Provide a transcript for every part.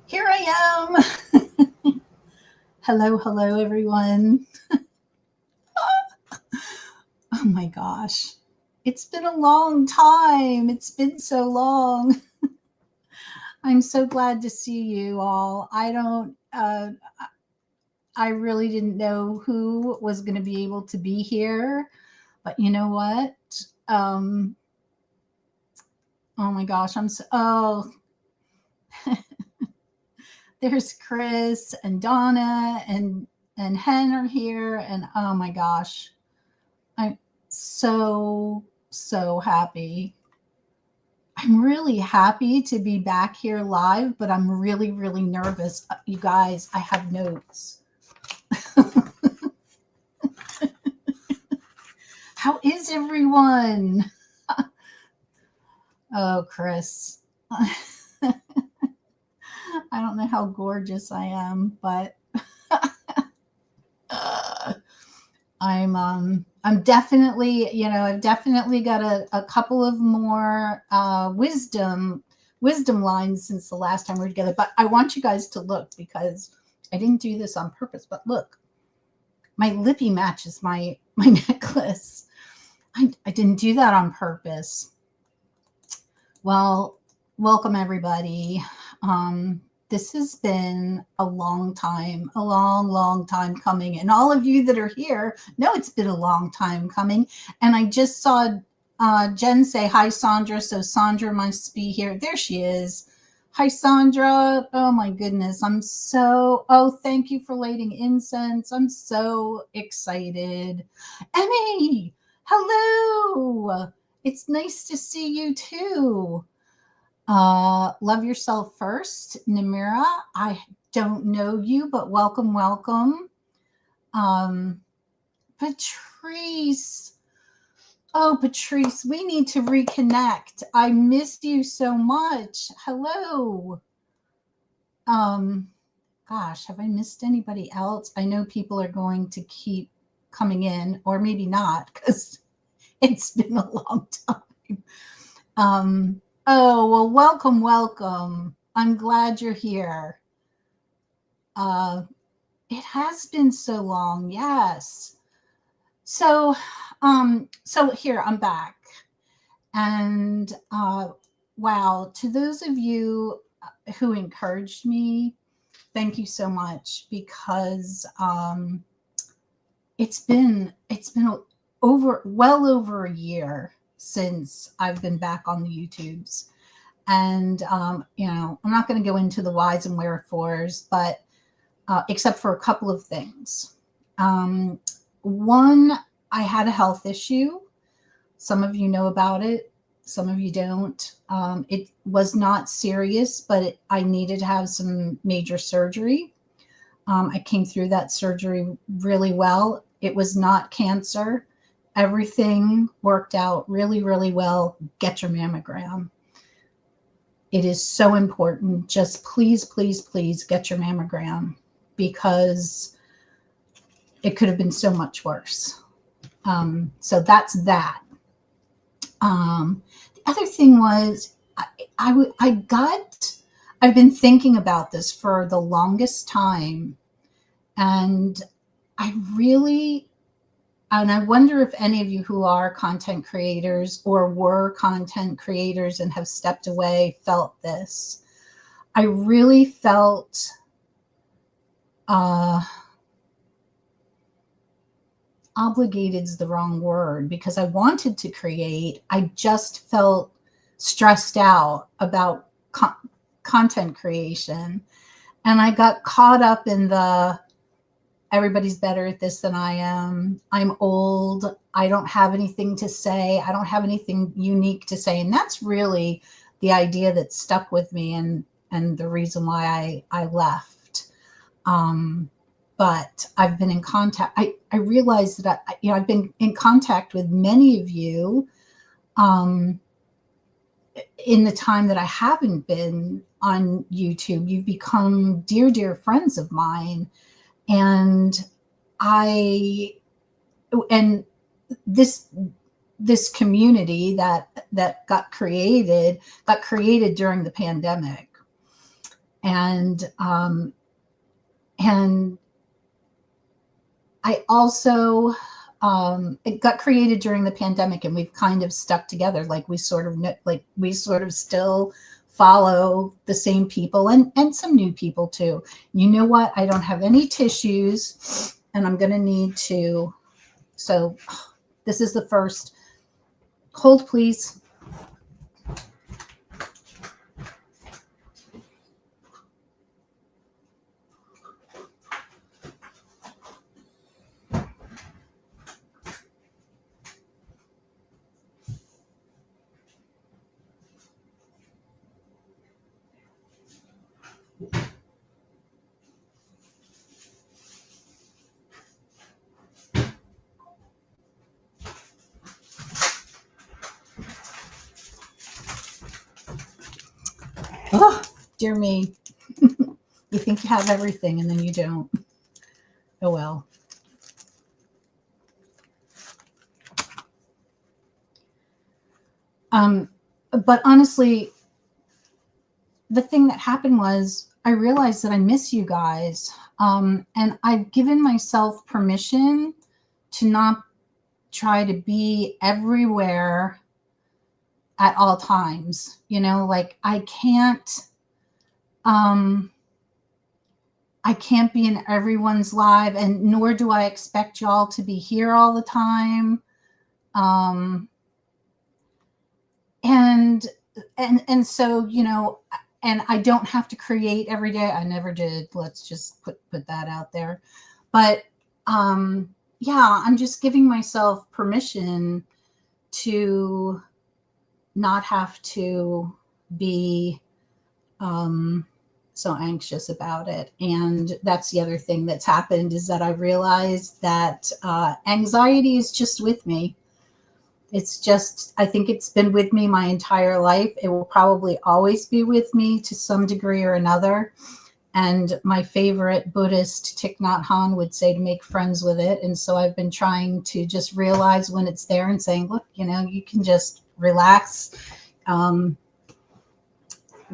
Here I am. Hello, everyone. Oh my gosh. It's been a long time. It's been so long. I'm so glad to see you all. I really didn't know who was going to be able to be here, but you know what? Um, oh my gosh. There's Chris and Donna and Hen are here. And oh my gosh. I'm so happy. I'm really happy to be back here live, but I'm really nervous. You guys, I have notes. How is everyone? Oh, Chris. I don't know how gorgeous I am, but I'm definitely, I've definitely got a couple of more wisdom lines since the last time we were together. But I want you guys to look because I didn't do this on purpose. But look, my lippy matches my necklace. I didn't do that on purpose. Well, welcome everybody. This has been a long time coming. And all of you that are here know it's been a long time coming. And I just saw Jen say, hi, Sandra. So Sandra must be here. There she is. Hi, Sandra. Oh, my goodness. Thank you for lighting incense. I'm so excited. Emmy, hello. It's nice to see you too. Love yourself first. Namira, I don't know you, but welcome. Patrice. Oh, Patrice, we need to reconnect. I missed you so much. Hello. Gosh, have I missed anybody else? I know people are going to keep coming in, or maybe not, because it's been a long time. Oh, well, welcome. I'm glad you're here. It has been so long, yes. So here I'm back. And wow, to those of you who encouraged me, thank you so much because it's been well over a year since I've been back on the YouTubes. And, I'm not going to go into the whys and wherefores, but except for a couple of things. One, I had a health issue. Some of you know about it. Some of you don't. It was not serious, but I needed to have some major surgery. I came through that surgery really well. It was not cancer. Everything worked out really well. Get your mammogram. It is so important. Just please get your mammogram because it could have been so much worse. So that's that. The other thing was I've been thinking about this for the longest time, and I wonder if any of you who are content creators or were content creators and have stepped away felt this. I really felt obligated is the wrong word because I wanted to create. I just felt stressed out about content creation. And I got caught up in everybody's better at this than I am. I'm old. I don't have anything to say. I don't have anything unique to say. And that's really the idea that stuck with me and the reason why I left. But I've been in contact. I realized that I've been in contact with many of you in the time that I haven't been on YouTube. You've become dear friends of mine. And this community that got created during the pandemic. And and I also, it got created during the pandemic, and we've kind of stuck together. Like we sort of still follow the same people, and some new people too. You know what? I don't have any tissues, and I'm going to need to. So this is the first. Hold, please. Oh, dear me. You think you have everything, and then you don't. Oh, well. But honestly, the thing that happened was I realized that I miss you guys. And I've given myself permission to not try to be everywhere at all times. Like um, I can't be in everyone's live, and nor do I expect y'all to be here all the time. Um, and so, and I don't have to create every day. I never did. Let's just put that out there. But yeah, I'm just giving myself permission to not have to be so anxious about it. And that's the other thing that's happened, is that I realized that anxiety is just with me. It's just, I think it's been with me my entire life. It will probably always be with me to some degree or another. And my favorite Buddhist, Thich Nhat Hanh, would say to make friends with it. And so I've been trying to just realize when it's there and saying, look, you can just relax.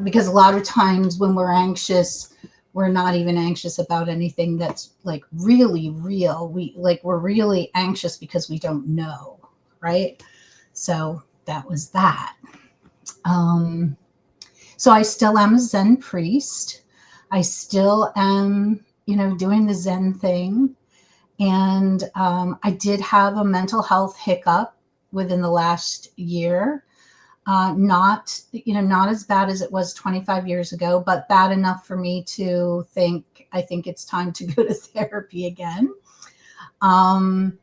Because a lot of times when we're anxious, we're not even anxious about anything that's like really real. We're really anxious because we don't know, right? So that was that. So I still am a Zen priest. I still am, doing the Zen thing. And I did have a mental health hiccup within the last year. Not as bad as it was 25 years ago, but bad enough for me to I think it's time to go to therapy again. And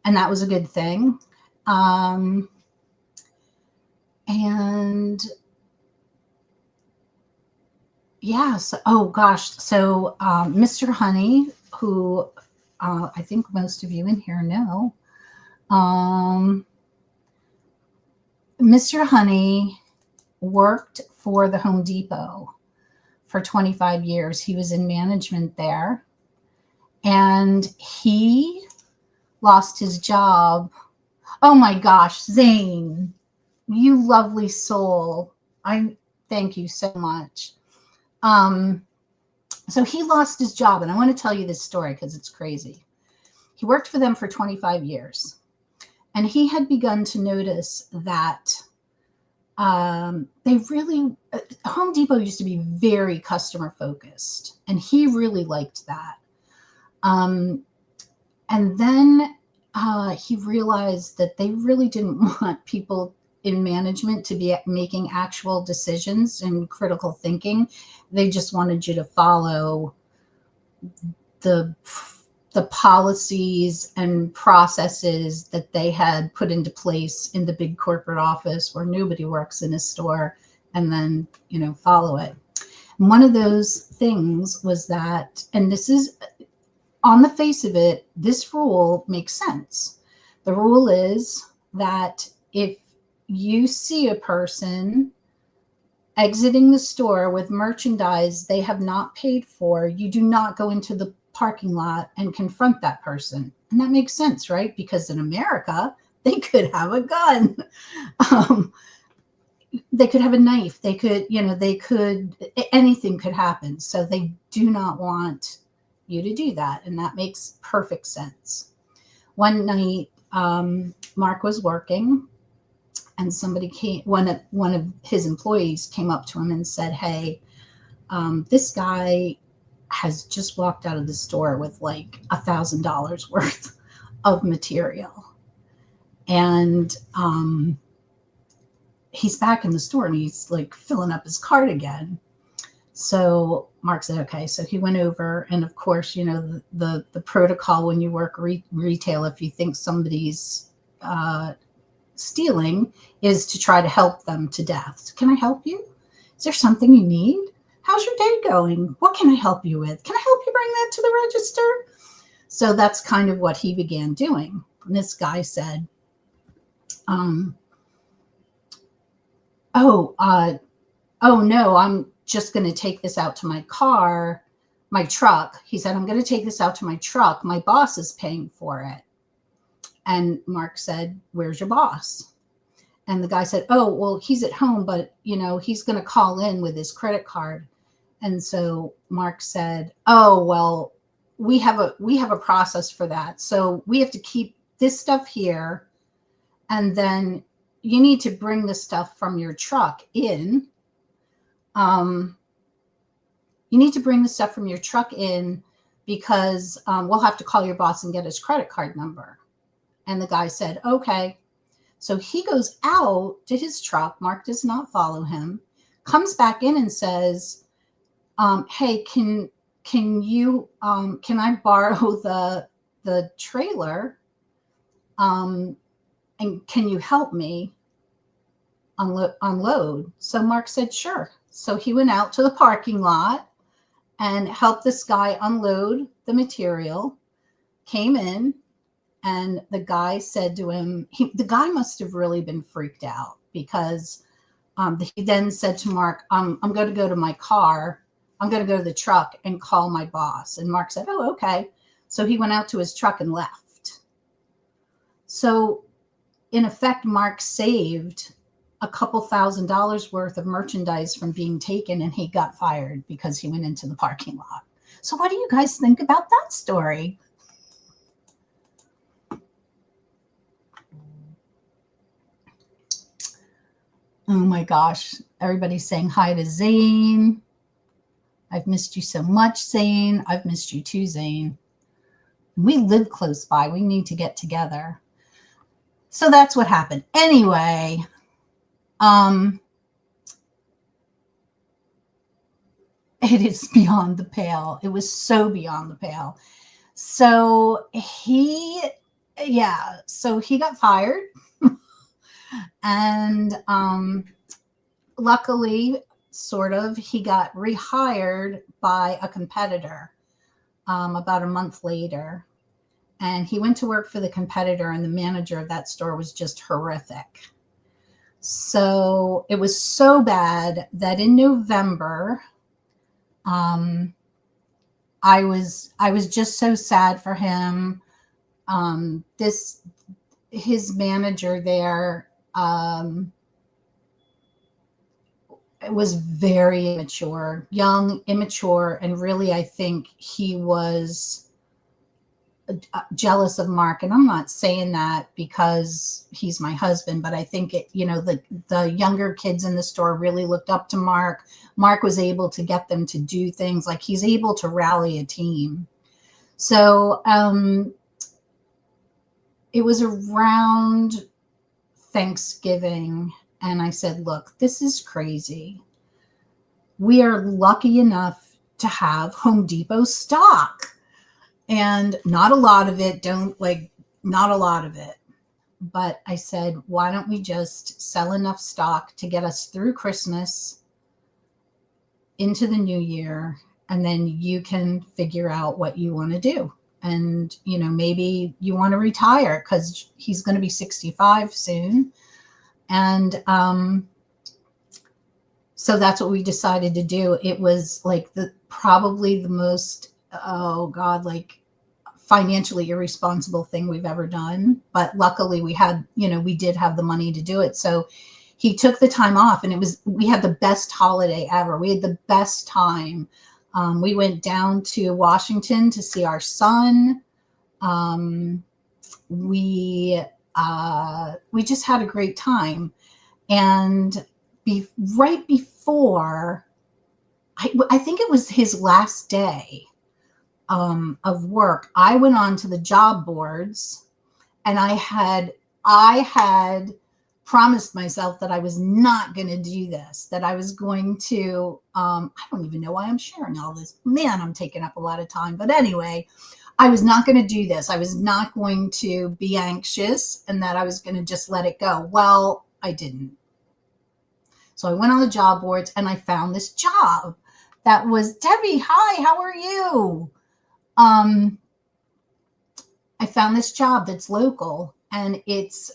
that was a good thing. And yeah, oh gosh. So Mr. Honey, who I think most of you in here know, Mr. Honey worked for the Home Depot for 25 years. He was in management there, and he lost his job. Oh my gosh, Zane, you lovely soul. I thank you so much. So he lost his job, and I want to tell you this story because it's crazy. He worked for them for 25 years, and he had begun to notice that they really, Home Depot used to be very customer focused, and he really liked that. And then he realized that they really didn't want people in management to be making actual decisions and critical thinking. They just wanted you to follow the policies and processes that they had put into place in the big corporate office where nobody works in a store, and then, follow it. And one of those things was that, and this is on the face of it, this rule makes sense. The rule is that if you see a person exiting the store with merchandise they have not paid for, you do not go into the parking lot and confront that person. And that makes sense, right? Because in America, they could have a gun. they could have a knife. They could, anything could happen. So they do not want you to do that. And that makes perfect sense. One night, Mark was working, and somebody came, one of his employees came up to him and said, "Hey, this guy has just walked out of the store with like $1,000 worth of material. And he's back in the store and he's like filling up his cart again." So Mark said, okay. So he went over, and of course, the protocol when you work retail, if you think somebody's stealing, is to try to help them to death. "Can I help you? Is there something you need? How's your day going? What can I help you with? Can I help you bring that to the register?" So that's kind of what he began doing. And this guy said, oh no, I'm just going to take this out to my truck. He said, "I'm going to take this out to my truck. My boss is paying for it." And Mark said, "Where's your boss?" And the guy said, "Oh, well, he's at home, but he's going to call in with his credit card." And so Mark said, "Oh, well, we have a process for that. So we have to keep this stuff here, and then you need to bring the stuff from your truck in. You need to bring the stuff from your truck in because we'll have to call your boss and get his credit card number." And the guy said, "Okay." So he goes out to his truck. Mark does not follow him, comes back in and says, "Hey, can I borrow the trailer? And can you help me unload?" So Mark said, "Sure." So he went out to the parking lot and helped this guy unload the material, came in, and the guy said to him, the guy must have really been freaked out, because he then said to Mark, I'm going to go to my car. I'm going to go to the truck and call my boss." And Mark said, "Oh, okay." So he went out to his truck and left. So in effect, Mark saved a couple $1,000s worth of merchandise from being taken, and he got fired because he went into the parking lot. So what do you guys think about that story? Oh my gosh. Everybody's saying hi to Zane. "I've missed you so much, Zane." I've missed you too, Zane. We live close by. We need to get together. So that's what happened. Anyway, it is beyond the pale. It was so beyond the pale. So he got fired. And luckily, sort of, he got rehired by a competitor about a month later. And he went to work for the competitor, and the manager of that store was just horrific. So it was so bad that in November, I was just so sad for him. His manager there, it was very immature, and really, I think he was jealous of Mark. And I'm not saying that because he's my husband, but I think the younger kids in the store really looked up to Mark. Mark was able to get them to do things, like he's able to rally a team. So it was around Thanksgiving, and I said, "Look, this is crazy. We are lucky enough to have Home Depot stock, and not a lot of it, not a lot of it." But I said, "Why don't we just sell enough stock to get us through Christmas into the new year, and then you can figure out what you want to do. And, maybe you want to retire," because he's going to be 65 soon. And so that's what we decided to do. It was like probably the most, financially irresponsible thing we've ever done. But luckily we did have the money to do it. So he took the time off, and we had the best holiday ever. We had the best time. We went down to Washington to see our son. Um, we just had a great time. And right before, I think it was his last day of work, I went on to the job boards, and I had promised myself that I was not going to do this, that I was going to, I don't even know why I'm sharing all this. Man, I'm taking up a lot of time. But anyway, I was not going to do this. I was not going to be anxious, and that I was going to just let it go. Well, I didn't. So I went on the job boards, and I found this job that was, Debbie, hi, how are you? I found this job that's local, and it's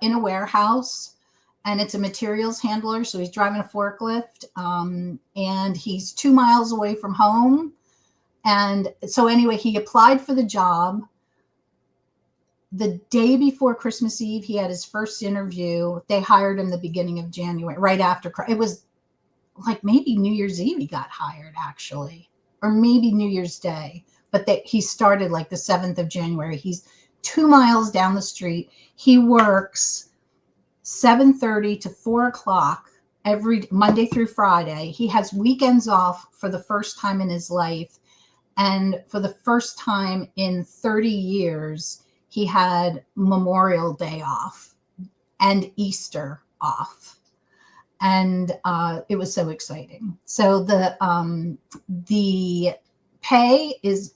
in a warehouse, and it's a materials handler. So he's driving a forklift, and he's 2 miles away from home. And so anyway, he applied for the job. The day before Christmas Eve, he had his first interview. They hired him the beginning of January, right after. It was like maybe New Year's Eve he got hired, actually, or maybe New Year's Day. But he started like the 7th of January. He's 2 miles down the street. He works 7:30 to 4 o'clock every Monday through Friday. He has weekends off for the first time in his life. And for the first time in 30 years, he had Memorial Day off and Easter off. And it was so exciting. So the pay is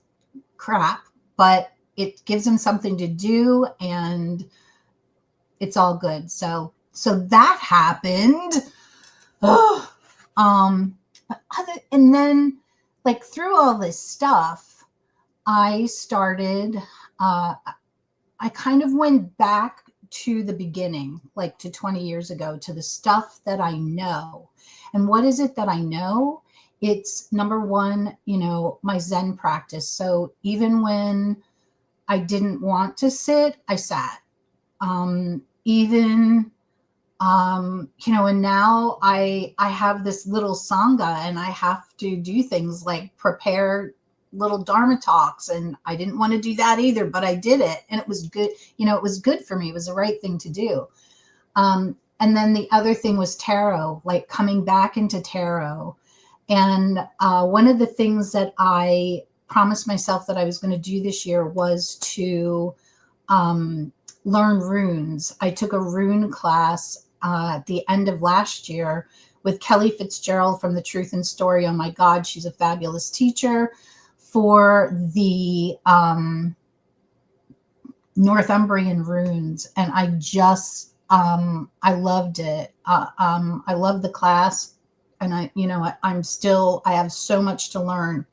crap, but it gives him something to do, and it's all good. So that happened. And then, like, through all this stuff, I started, I kind of went back to the beginning, like to 20 years ago, to the stuff that I know. And what is it that I know? It's number one, my Zen practice. So even when I didn't want to sit, I sat. And now I have this little sangha, and I have to do things like prepare little Dharma talks, and I didn't want to do that either, but I did it, and it was good. It was good for me. It was the right thing to do. And then the other thing was tarot, like coming back into tarot. And one of the things that I promised myself that I was going to do this year was to learn runes. I took a rune class at the end of last year with Kelly Fitzgerald from The Truth and Story. Oh my God, she's a fabulous teacher, for the Northumbrian runes. And I just, I loved it. I loved the class, and I have so much to learn.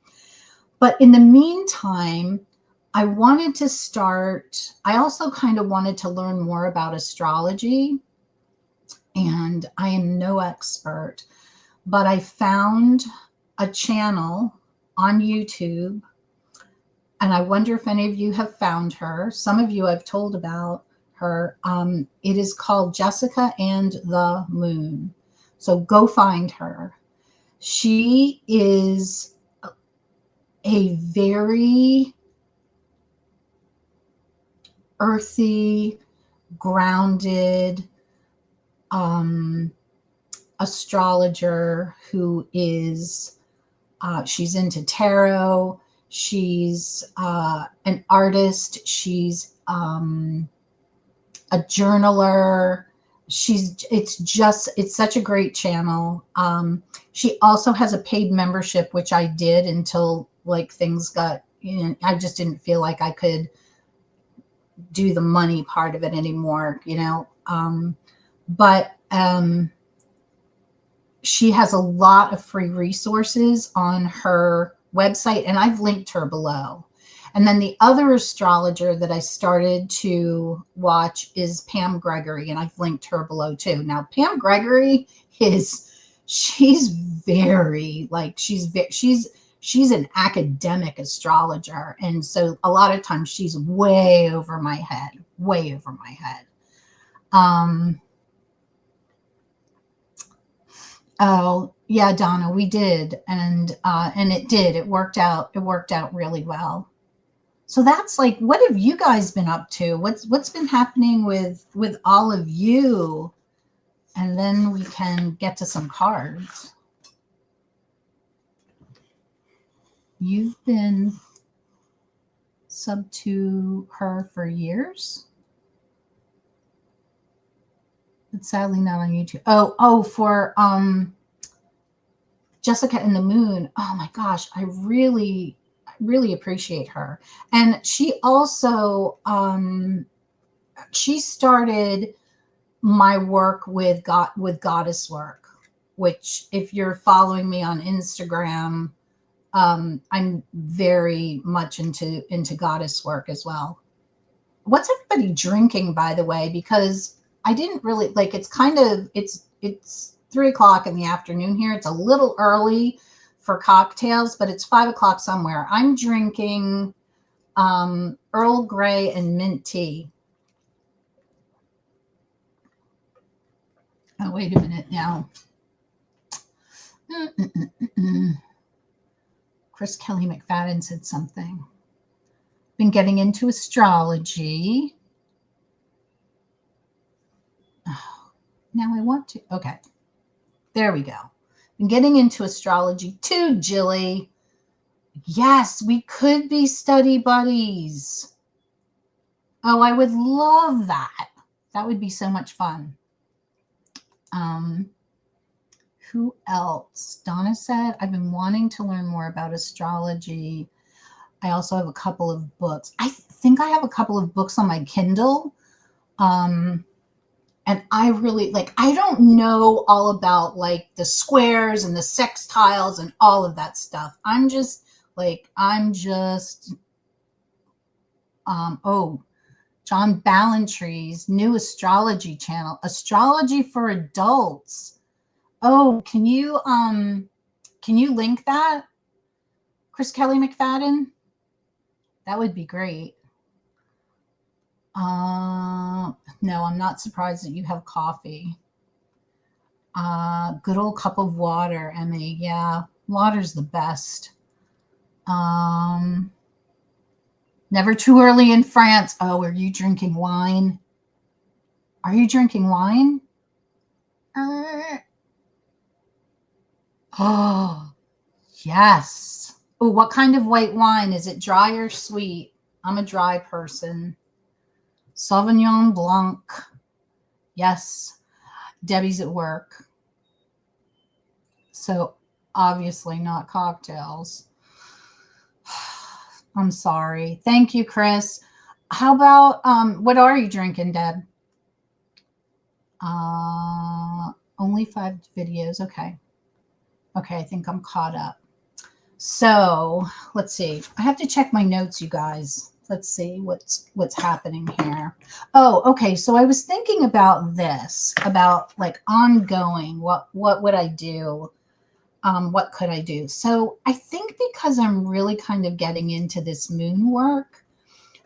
But in the meantime, I also kind of wanted to learn more about astrology, and I am no expert, but I found a channel on YouTube, and I wonder if any of you have found her. Some of you I've told about her. It is called Jessica and the Moon. So go find her. She is a very earthy, grounded astrologer who is, she's into tarot. She's an artist. She's a journaler. It's such a great channel. She also has a paid membership, which I did until like things got, I just didn't feel like I could do the money part of it anymore, but she has a lot of free resources on her website, and I've linked her below. And then the other astrologer that I started to watch is Pam Gregory, and I've linked her below too. Now, Pam Gregory she's an academic astrologer. And so a lot of times she's way over my head. Oh, yeah, Donna, we did. And it did. It worked out really well. So that's like, what have you guys been up to? What's been happening with all of you? And then we can get to some cards. You've been sub to her for years, but sadly not on YouTube. Oh, for Jessica and the Moon. Oh my gosh, I really appreciate her. And she also she started my work with goddess work, which if you're following me on Instagram, I'm very much into goddess work as well. What's everybody drinking, by the way? Because I didn't really like. It's 3 o'clock in the afternoon here. It's a little early for cocktails, but it's 5 o'clock somewhere. I'm drinking Earl Grey and mint tea. Oh, wait a minute now. Chris Kelly McFadden said something. Been getting into astrology. Oh, now I want to. Okay. There we go. Been getting into astrology too, Jilly. Yes, we could be study buddies. Oh, I would love that. That would be so much fun. Who else? Donna said, I've been wanting to learn more about astrology. I also have a couple of books. I think I have a couple of books on my Kindle. And I really I don't know all about like the squares and the sextiles and all of that stuff. I'm just John Ballantyre's new astrology channel, Astrology for Adults. Oh, can you link that? Chris Kelly McFadden? That would be great. No, I'm not surprised that you have coffee. Good old cup of water, Emmy. Yeah, water's the best. Never too early in France. Oh, are you drinking wine? Are you drinking wine? Oh, yes. Oh, what kind of white wine? Is it dry or sweet? I'm a dry person. Sauvignon Blanc. Yes. Debbie's at work. So obviously not cocktails. I'm sorry. Thank you, Chris. How about what are you drinking, Deb? Only 5 videos. Okay. Okay, I think I'm caught up. So let's see. I have to check my notes, you guys. Let's see what's happening here. Oh, okay. So I was thinking about this, about like ongoing. What would I do? What could I do? So I think because I'm really kind of getting into this moon work,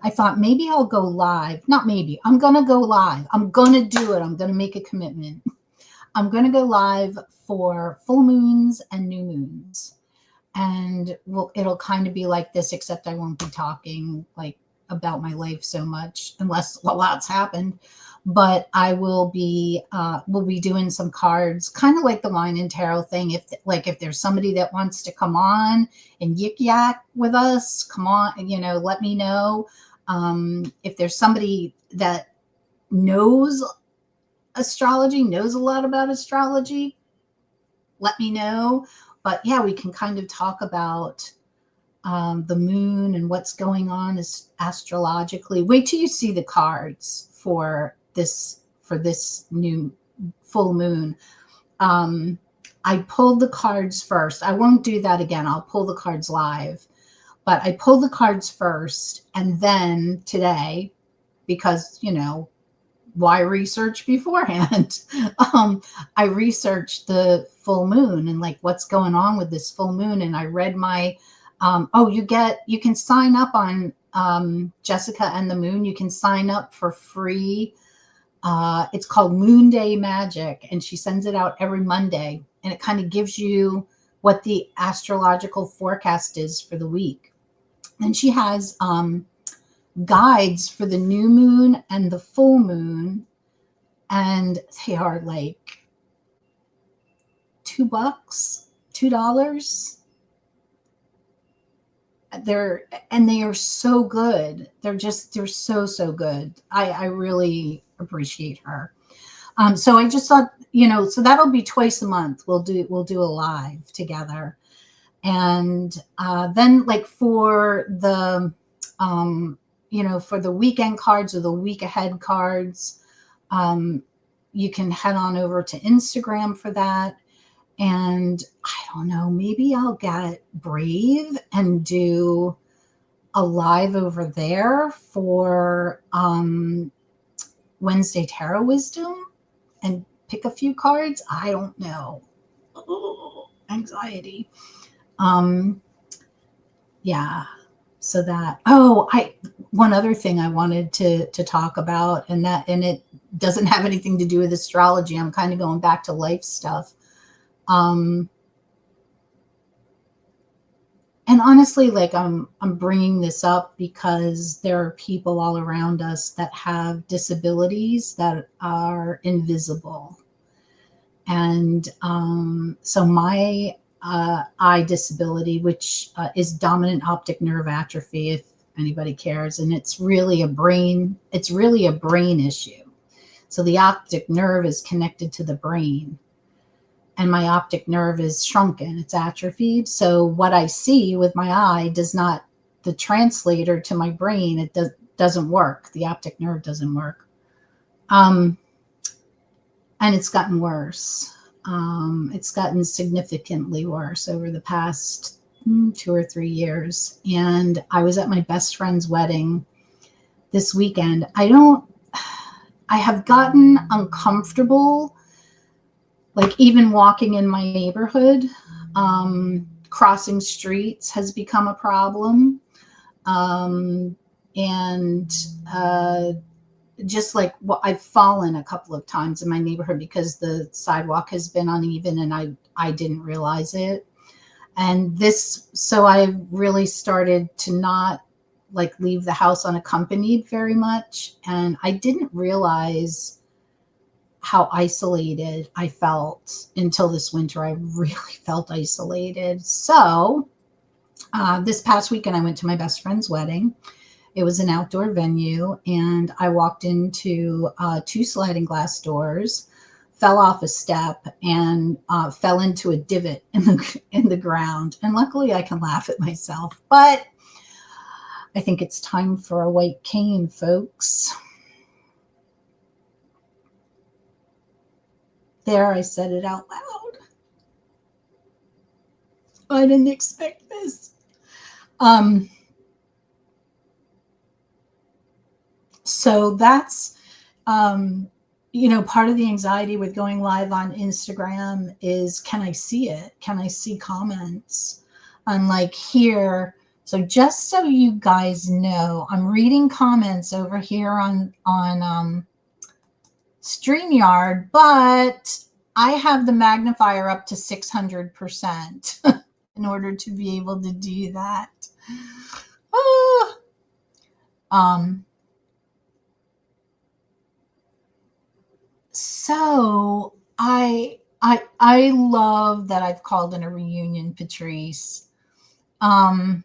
I thought maybe I'll go live. Not maybe. I'm going to go live. I'm going to do it. I'm going to make a commitment. I'm going to go live for full moons and new moons. And it'll kind of be like this, except I won't be talking like about my life so much unless a lot's happened. But I will be doing some cards, kind of like the wine and tarot thing. If there's somebody that wants to come on and yik yak with us, come on, let me know. If there's somebody that knows astrology, knows a lot about astrology, let me know. But yeah, we can kind of talk about the moon and what's going on astrologically. Wait till you see the cards for this new full moon. I pulled the cards first. I won't do that again. I'll pull the cards live. But I pulled the cards first, and then today, because why research beforehand? I researched the full moon and like what's going on with this full moon. And I read my, you can sign up on Jessica and the Moon. You can sign up for free. It's called Moon Day Magic, and she sends it out every Monday. and it kind of gives you what the astrological forecast is for the week. And she has guides for the new moon and the full moon, and they are like $2, $2. They are so good. They're so good. I really appreciate her. So I just thought, so that'll be twice a month. We'll do a live together. And then like for the for the weekend cards or the week ahead cards, you can head on over to Instagram for that. And I don't know, maybe I'll get brave and do a live over there for Wednesday Tarot Wisdom and pick a few cards. I don't know. Oh, anxiety. Yeah. So that, one other thing I wanted to talk about, and it doesn't have anything to do with astrology. I'm kind of going back to life stuff. And honestly, like I'm bringing this up because there are people all around us that have disabilities that are invisible. And so my eye disability, which is dominant optic nerve atrophy, if anybody cares, and it's really a brain issue. So the optic nerve is connected to the brain. And my optic nerve is shrunken, it's atrophied. So what I see with my eye the translator to my brain, it doesn't work. The optic nerve doesn't work. And it's gotten worse. It's gotten significantly worse over the past 2 or 3 years. And I was at my best friend's wedding this weekend. I have gotten uncomfortable, like even walking in my neighborhood, crossing streets has become a problem. Just like I've fallen a couple of times in my neighborhood because the sidewalk has been uneven and I didn't realize it. And so I really started to not like leave the house unaccompanied very much. And I didn't realize how isolated I felt until this winter. I really felt isolated. So this past weekend, I went to my best friend's wedding. It was an outdoor venue, and I walked into 2 sliding glass doors, fell off a step, and fell into a divot in the ground. And luckily, I can laugh at myself. But I think it's time for a white cane, folks. There, I said it out loud. I didn't expect this. So that's, part of the anxiety with going live on Instagram is, can I see it? Can I see comments? Unlike here. So just so you guys know, I'm reading comments over here on StreamYard, but I have the magnifier up to 600% in order to be able to do that. So I love that I've called in a reunion, Patrice. I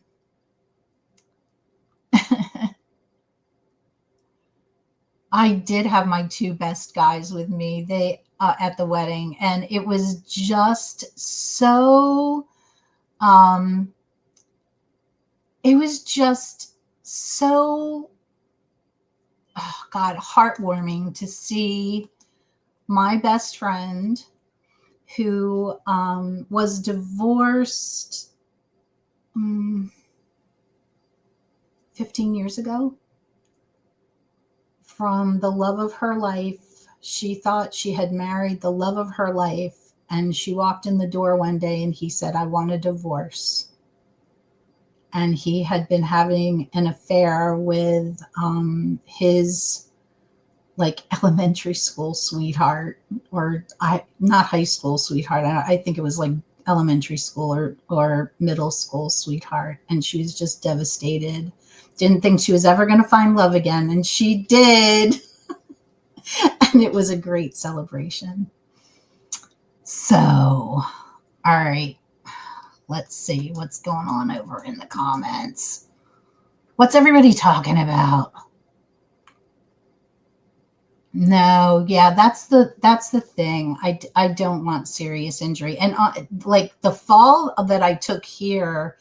did have my 2 best guys with me. They at the wedding, and it was just so. It was just so, heartwarming to see my best friend, who was divorced 15 years ago from the love of her life. She thought she had married the love of her life, and she walked in the door one day and he said, "I want a divorce." And he had been having an affair with his like elementary school sweetheart, or not high school sweetheart. I think it was like elementary school or middle school sweetheart. And she was just devastated. Didn't think she was ever going to find love again. And she did. And it was a great celebration. So, all right. Let's see what's going on over in the comments. What's everybody talking about? No, yeah, that's the thing. I don't want serious injury. And like the fall that I took here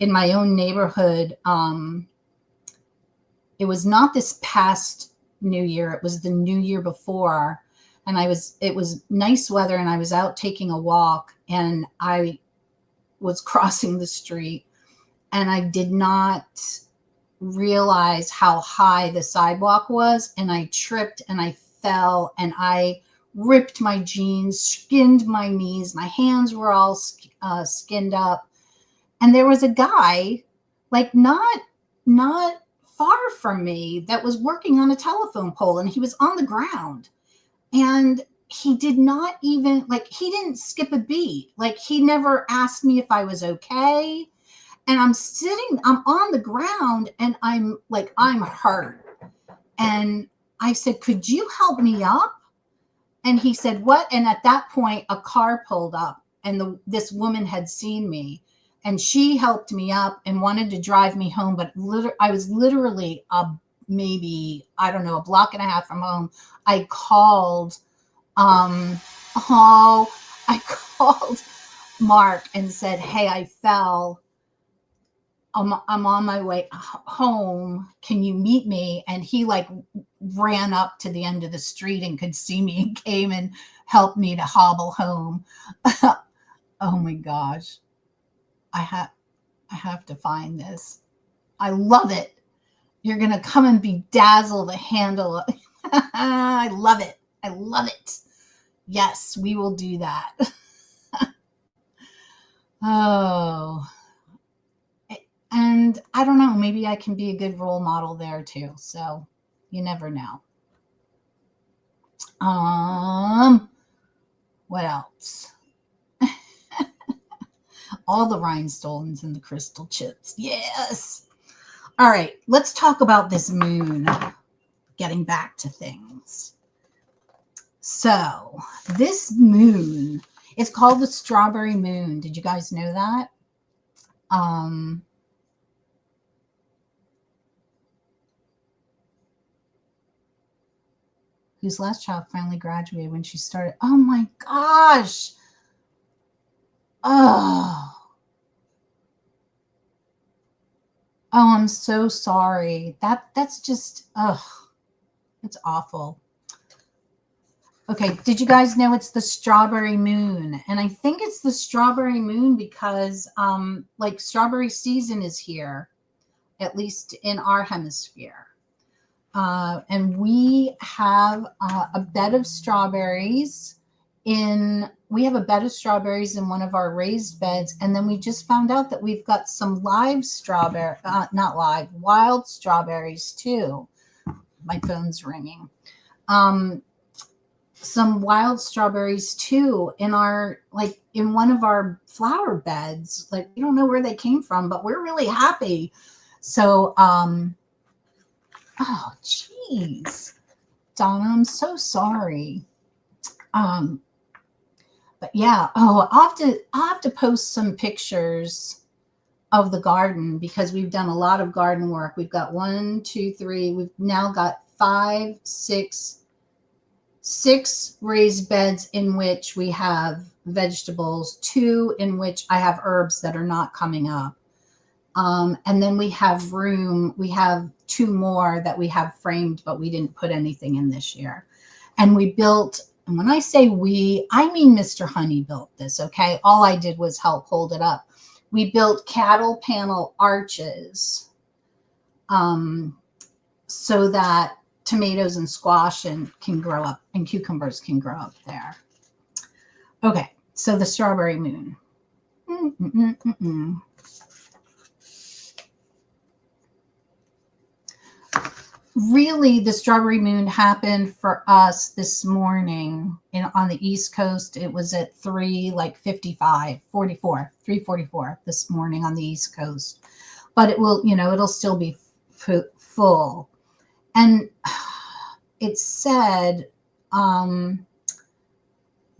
in my own neighborhood, it was not this past New Year, it was the New Year before. And it was nice weather and I was out taking a walk and I was crossing the street and I did not realize how high the sidewalk was, and I tripped and I fell and I ripped my jeans, skinned my knees, my hands were all skinned up, and there was a guy like not far from me that was working on a telephone pole, and he was on the ground, and he did not even, like, he didn't skip a beat. Like, he never asked me if I was okay. And I'm on the ground and I'm hurt. And I said, could you help me up? And he said, what? And at that point, a car pulled up and this woman had seen me and she helped me up and wanted to drive me home. But I was literally maybe, I don't know, a block and a half from home. I called, I called Mark and said, hey, I fell. I'm on my way home. Can you meet me? And he like ran up to the end of the street and could see me and came and helped me to hobble home. Oh my gosh. I have to find this. I love it. You're going to come and bedazzle the handle. I love it. I love it. Yes, we will do that. Oh, and I don't know, maybe I can be a good role model there too. So you never know. What else? All the rhinestones and the crystal chips. Yes. All right, let's talk about this moon. Getting back to things. So this moon, it's called the strawberry moon. Did you guys know that? Whose last child finally graduated when she started. Oh my gosh. Oh, I'm so sorry. That's just, it's awful. Okay, did you guys know it's the strawberry moon? And I think it's the strawberry moon because like strawberry season is here, at least in our hemisphere. And we have a bed of strawberries we have a bed of strawberries in one of our raised beds. And then we just found out that we've got some wild strawberries too. My phone's ringing. Some wild strawberries too in one of our flower beds. Like, we don't know where they came from, but we're really happy. So, oh, geez, Donna, I'm so sorry. But yeah, I'll have to post some pictures of the garden because we've done a lot of garden work. We've got 1, 2, 3. We've now got 5, 6 raised beds in which we have vegetables, 2 in which I have herbs that are not coming up. And then we have room. We have 2 more that we have framed, but we didn't put anything in this year. And we built, and when I say we, I mean Mr. Honey built this, okay? All I did was help hold it up. We built cattle panel arches so that tomatoes and squash can grow up and cucumbers can grow up there. Okay, so the strawberry moon. really, the strawberry moon happened for us this morning on the East Coast. It was at 3:44 this morning on the East Coast. But it will, it'll still be full. And it said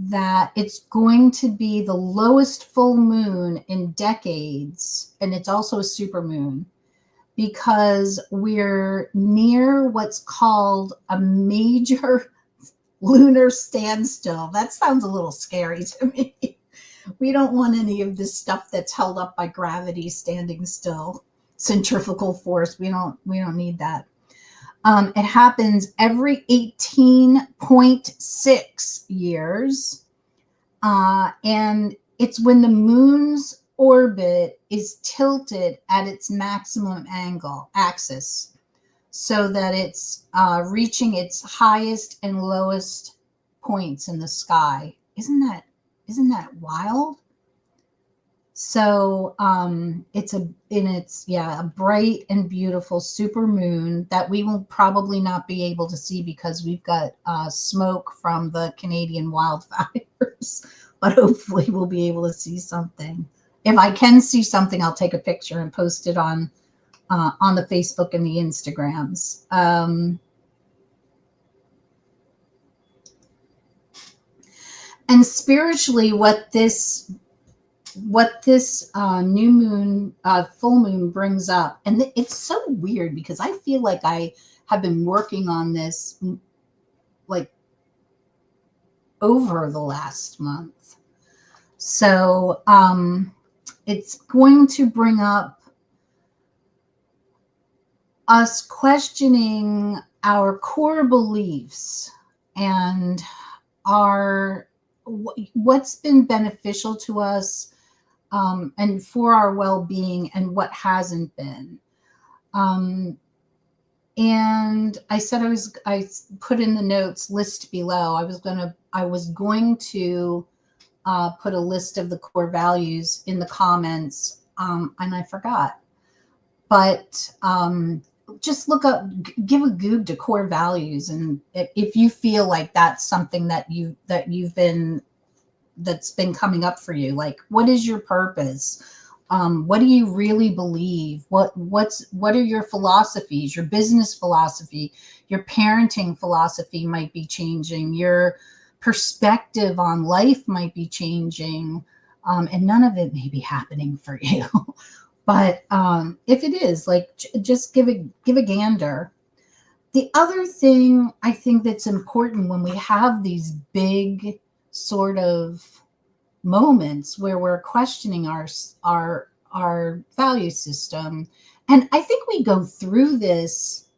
that it's going to be the lowest full moon in decades, and it's also a super moon, because we're near what's called a major lunar standstill. That sounds a little scary to me. We don't want any of this stuff that's held up by gravity standing still, centrifugal force. We don't need that. It happens every 18.6 years. And it's when the moon's orbit is tilted at its maximum axis, so that it's reaching its highest and lowest points in the sky. Isn't that wild? So it's a bright and beautiful super moon that we will probably not be able to see because we've got smoke from the Canadian wildfires, but hopefully we'll be able to see something. If I can see something, I'll take a picture and post it on the Facebook and the Instagrams. And spiritually, what this new moon, full moon brings up, and it's so weird because I feel like I have been working on this like over the last month. So it's going to bring up us questioning our core beliefs and what's been beneficial to us, and for our well-being, and what hasn't been. And I said I put in the notes list below. I was going to put a list of the core values in the comments, and I forgot. But just look up, give a Goog to core values, and if you feel like that's something that's been coming up for you, like what is your purpose? What do you really believe? What are your philosophies? Your business philosophy, your parenting philosophy might be changing. Your perspective on life might be changing, and none of it may be happening for you. But if it is, like, just give a gander. The other thing I think that's important when we have these big sort of moments where we're questioning our value system, and I think we go through this.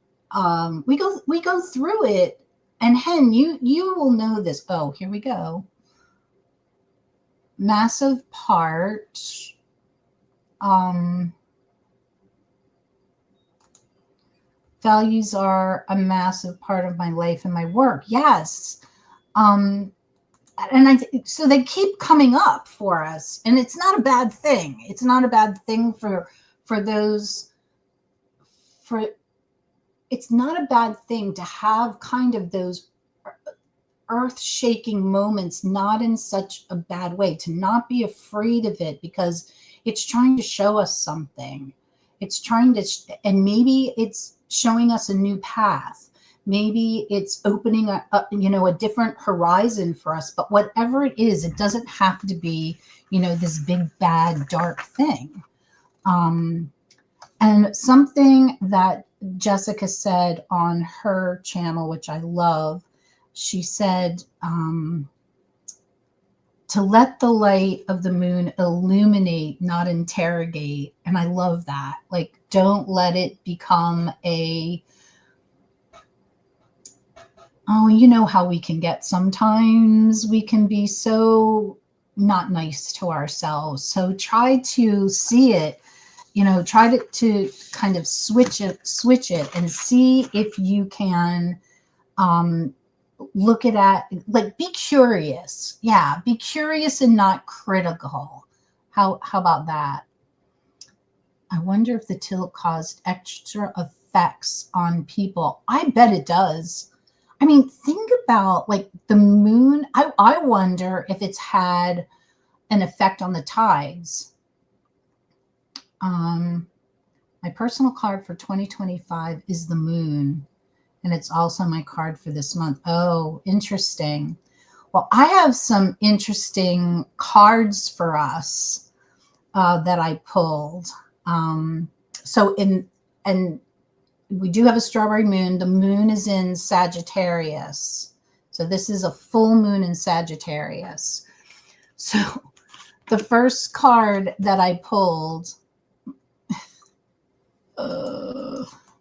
We go through it, and Hen, you will know this. Oh, here we go. Massive part. Values are a massive part of my life and my work. Yes. And so they keep coming up for us, and it's not a bad thing. It's not a bad thing it's not a bad thing to have kind of those earth-shaking moments, not in such a bad way, to not be afraid of it, because it's trying to show us something. It's trying to, and maybe it's showing us a new path. Maybe it's opening a different horizon for us. But whatever it is, it doesn't have to be, this big, bad, dark thing. And something that Jessica said on her channel, which I love, she said, to let the light of the moon illuminate, not interrogate. And I love that. Like, don't let it become you know how we can get sometimes. We can be so not nice to ourselves. So try to see it, try to kind of switch it and see if you can look at like, be curious. Yeah, be curious and not critical. How about that? I wonder if the tilt caused extra effects on people. I bet it does. I mean, think about like the moon. I wonder if it's had an effect on the tides. My personal card for 2025 is the moon, and it's also my card for this month. Oh, interesting. Well, I have some interesting cards for us that I pulled. And we do have a strawberry moon. The moon is in Sagittarius. So this is a full moon in Sagittarius. So the first card that I pulled,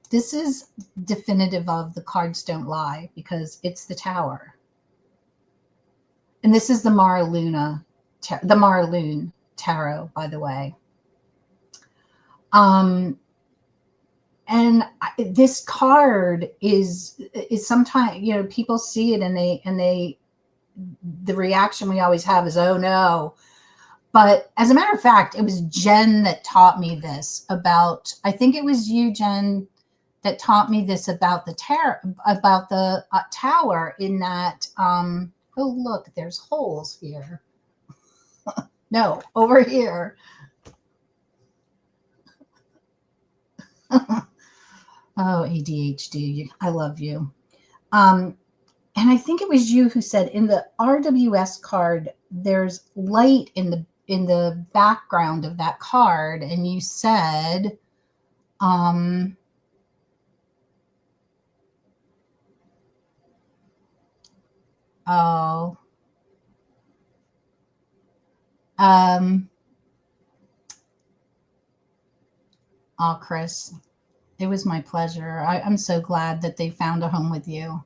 this is definitive of the cards don't lie because it's the Tower. And this is the Mara Loon Tarot, by the way. And this card is sometimes, you know, people see it and the reaction we always have is, oh no. But as a matter of fact, it was Jen that taught me this about, I think it was you, Jen, that taught me this about the Tower, in that, oh, look, there's holes here. No, over here. Oh, ADHD, I love you. And I think it was you who said in the RWS card, there's light in the background of that card, and you said, oh, Chris, it was my pleasure. I'm so glad that they found a home with you.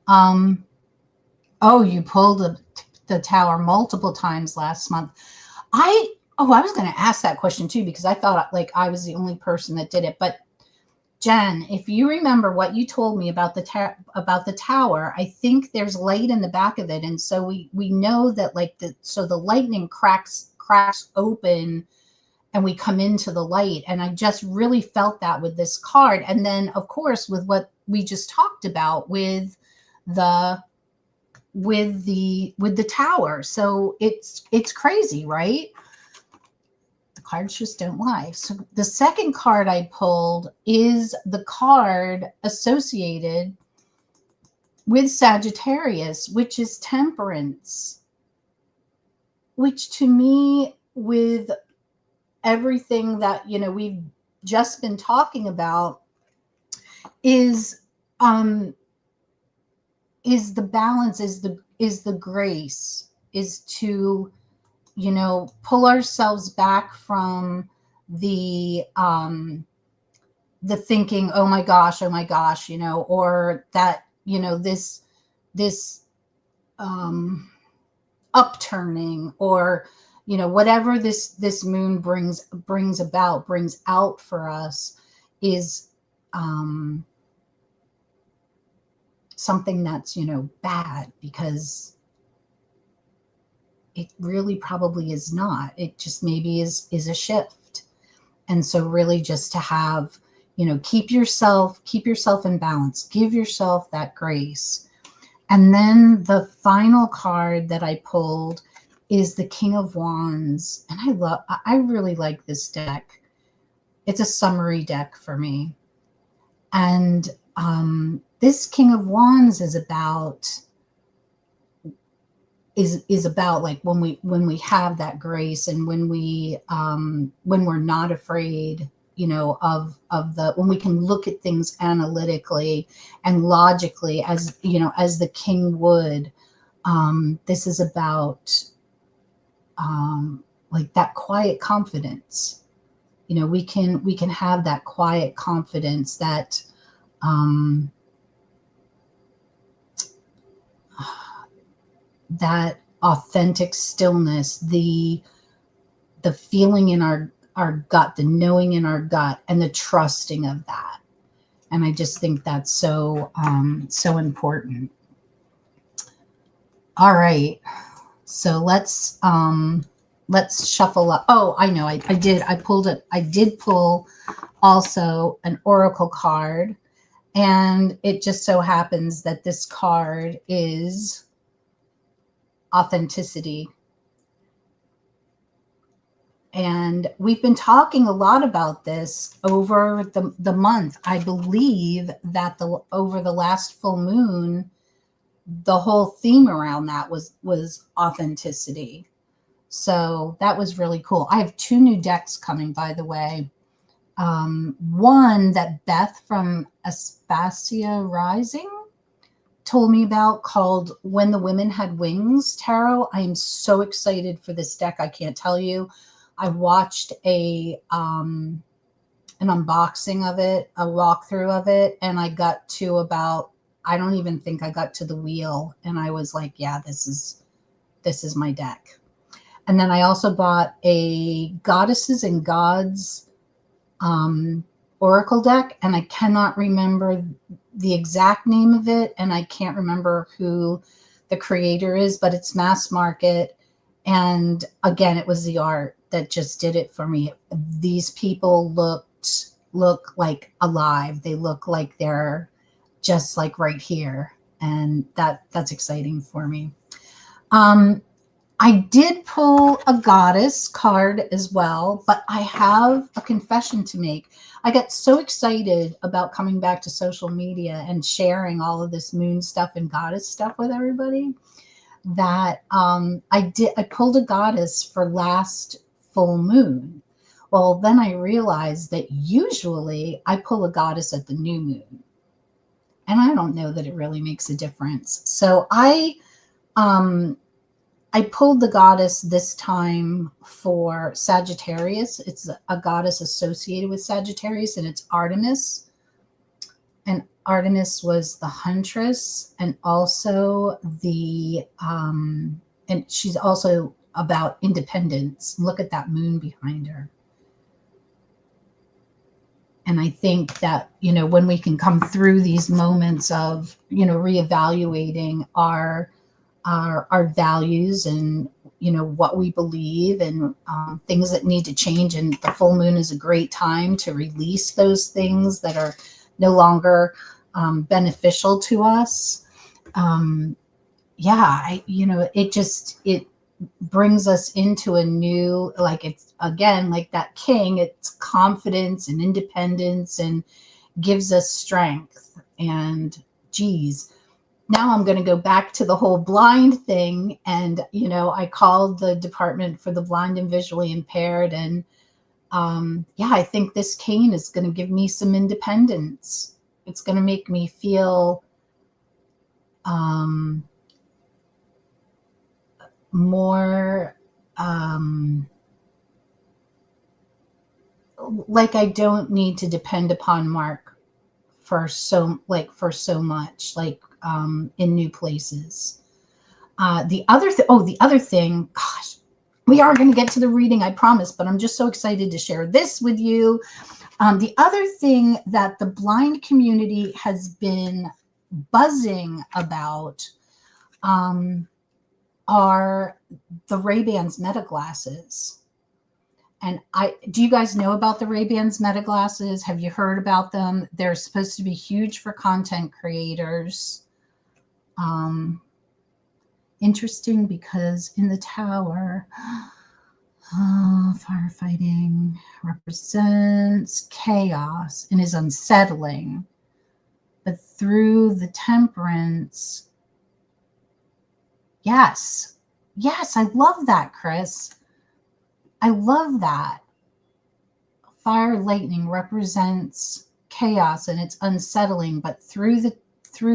Oh, you pulled the Tower multiple times last month. I was going to ask that question too, because I thought like I was the only person that did it. But Jen, if you remember what you told me about the Tower, I think there's light in the back of it, and so we know that like the lightning cracks open, and we come into the light. And I just really felt that with this card, and then of course with what we just talked about with the Tower. So it's crazy, right? The cards just don't lie. So the second card I pulled is the card associated with Sagittarius, which is Temperance, which to me, with everything that, you know, we've just been talking about, is the balance, is the grace, is to, you know, pull ourselves back from the thinking, oh my gosh, you know, or that, you know, this upturning, or, you know, whatever this moon brings out for us is something that's, you know, bad, because it really probably is not. It just maybe is a shift. And so really just to have, you know, keep yourself in balance, give yourself that grace. And then the final card that I pulled is the King of Wands. And I really like this deck. It's a summary deck for me. And this King of Wands is about like when we have that grace, and when we're not afraid, you know, when we can look at things analytically and logically, as, you know, as the king would. This is about like that quiet confidence. You know, we can have that quiet confidence, that that authentic stillness, the feeling in our gut, the knowing in our gut, and the trusting of that. And I just think that's so important. All right, so let's shuffle up. Oh, I know, I did pull also an oracle card. And it just so happens that this card is authenticity. And we've been talking a lot about this over the month. I believe that over the last full moon, the whole theme around that was authenticity. So that was really cool. I have 2 new decks coming, by the way. One that Beth from Aspasia Rising told me about, called When the Women Had Wings Tarot. I am so excited for this deck. I can't tell you. I watched an unboxing of it, a walkthrough of it, and I got to about, I don't even think I got to the wheel, and I was like, yeah, this is my deck. And then I also bought a Goddesses and Gods oracle deck, and I cannot remember the exact name of it, and I can't remember who the creator is, but it's mass market. And again, it was the art that just did it for me. These people look like alive. They look like they're just like right here, and that's exciting for me. I did pull a goddess card as well, but I have a confession to make. I got so excited about coming back to social media and sharing all of this moon stuff and goddess stuff with everybody that I pulled a goddess for last full moon. Well, then I realized that usually I pull a goddess at the new moon, and I don't know that it really makes a difference. So I pulled the goddess this time for Sagittarius. It's a goddess associated with Sagittarius, and it's Artemis. And Artemis was the huntress, and also and she's also about independence. Look at that moon behind her. And I think that, when we can come through these moments of, reevaluating our values and, what we believe, and things that need to change. And the full moon is a great time to release those things that are no longer beneficial to us. It brings us into a new, like, it's again, like that king, it's confidence and independence, and gives us strength. And geez, now I'm going to go back to the whole blind thing. And, I called the Department for the Blind and Visually Impaired. And I think this cane is going to give me some independence. It's going to make me feel more like I don't need to depend upon Mark for so much, like in new places. The other thing, gosh, we are going to get to the reading, I promise, but I'm just so excited to share this with you. The other thing that the blind community has been buzzing about are the Ray-Bans Meta glasses. And do you guys know about the Ray-Bans Meta glasses? Have you heard about them? They're supposed to be huge for content creators. Interesting, because in the tower, firefighting represents chaos and is unsettling. But through the temperance, yes, I love that, Chris. I love that. Fire lightning represents chaos and it's unsettling, but through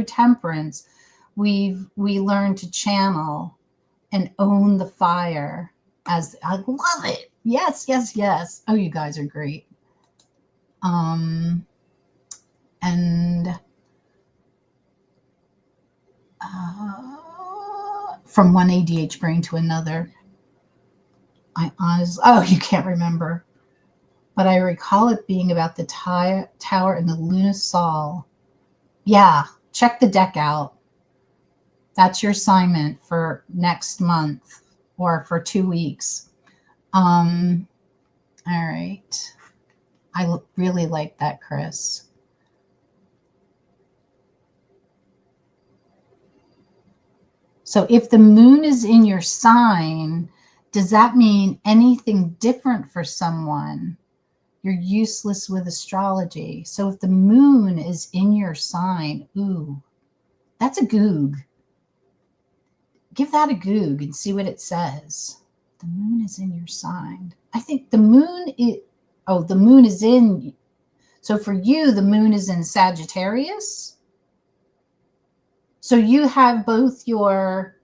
temperance, we learn to channel and own the fire. As I love it. Yes. Oh, you guys are great. And from one ADH brain to another. You can't remember. But I recall it being about the tower and the Luna Sol. Yeah, check the deck out. That's your assignment for next month or for 2 weeks. All right. really like that, Chris. So if the moon is in your sign, does that mean anything different for someone? You're useless with astrology. So if the moon is in your sign, ooh, that's a goog. Give that a goog and see what it says. The moon is in your sign. I think the moon is, oh, the moon is in, so for you, the moon is in Sagittarius. So you have both your